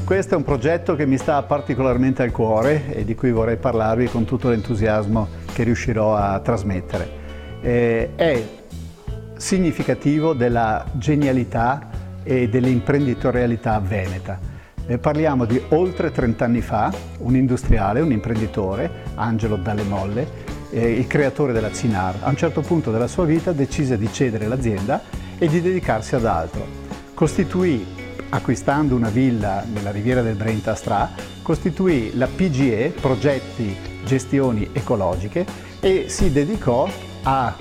Questo è un progetto che mi sta particolarmente al cuore e di cui vorrei parlarvi con tutto l'entusiasmo che riuscirò a trasmettere. È significativo della genialità e dell'imprenditorialità veneta. Parliamo di oltre 30 anni fa, un industriale, un imprenditore, Angelo Dalle Molle, il creatore della Cynar, a un certo punto della sua vita decise di cedere l'azienda e di dedicarsi ad altro. Costituì, acquistando una villa nella riviera del Brenta a Stra, costituì la PGE, Progetti Gestioni Ecologiche, e si dedicò a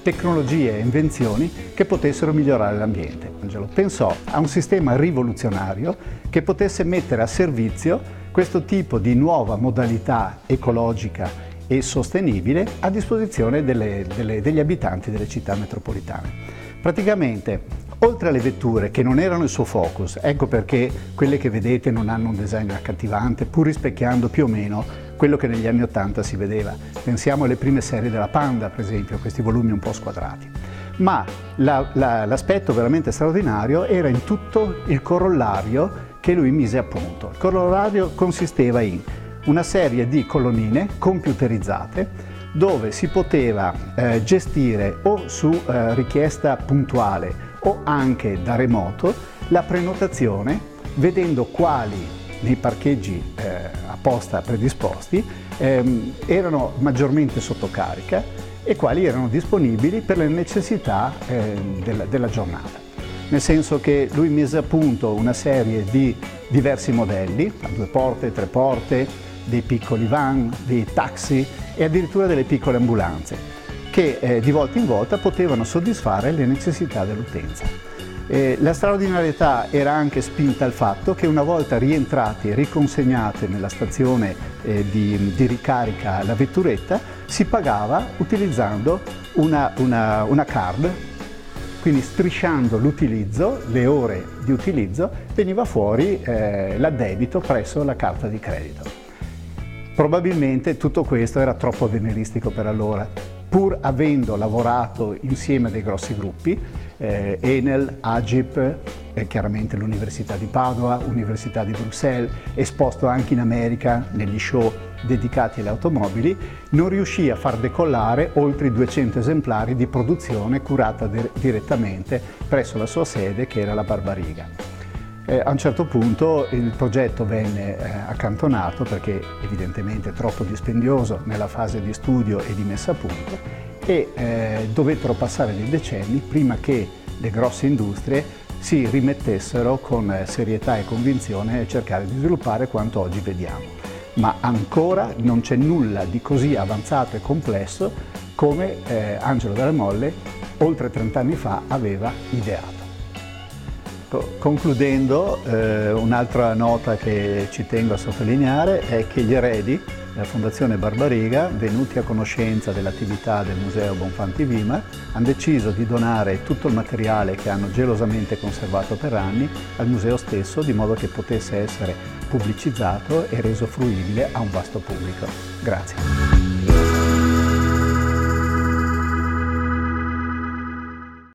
tecnologie e invenzioni che potessero migliorare l'ambiente. Angelo pensò a un sistema rivoluzionario che potesse mettere a servizio questo tipo di nuova modalità ecologica e sostenibile a disposizione degli abitanti delle città metropolitane. Praticamente, oltre alle vetture che non erano il suo focus, ecco perché quelle che vedete non hanno un design accattivante, pur rispecchiando più o meno quello che negli anni '80 si vedeva. Pensiamo alle prime serie della Panda, per esempio, questi volumi un po' squadrati. Ma l'aspetto veramente straordinario era in tutto il corollario che lui mise a punto. Il corollario consisteva in una serie di colonnine computerizzate dove si poteva gestire o su richiesta puntuale o anche da remoto la prenotazione, vedendo quali nei parcheggi apposta predisposti erano maggiormente sotto carica e quali erano disponibili per le necessità della giornata. Nel senso che lui mise a punto una serie di diversi modelli, a 2 porte, 3 porte, dei piccoli van, dei taxi e addirittura delle piccole ambulanze che di volta in volta potevano soddisfare le necessità dell'utenza. La straordinarietà era anche spinta al fatto che una volta rientrati e riconsegnate nella stazione di ricarica la vetturetta, si pagava utilizzando una card, quindi strisciando l'utilizzo, le ore di utilizzo, veniva fuori l'addebito presso la carta di credito. Probabilmente tutto questo era troppo avveniristico per allora, pur avendo lavorato insieme a dei grossi gruppi, Enel, Agip, chiaramente l'Università di Padova, Università di Bruxelles, esposto anche in America negli show dedicati alle automobili, non riuscì a far decollare oltre i 200 esemplari di produzione curata direttamente presso la sua sede, che era la Barbariga. A un certo punto il progetto venne accantonato perché evidentemente troppo dispendioso nella fase di studio e di messa a punto e dovettero passare dei decenni prima che le grosse industrie si rimettessero con serietà e convinzione a cercare di sviluppare quanto oggi vediamo. Ma ancora non c'è nulla di così avanzato e complesso come Angelo Dalle Molle oltre 30 anni fa aveva ideato. Concludendo, un'altra nota che ci tengo a sottolineare è che gli eredi, la Fondazione Barbariga, venuti a conoscenza dell'attività del Museo Bonfanti Wimar, hanno deciso di donare tutto il materiale che hanno gelosamente conservato per anni al museo stesso, di modo che potesse essere pubblicizzato e reso fruibile a un vasto pubblico. Grazie.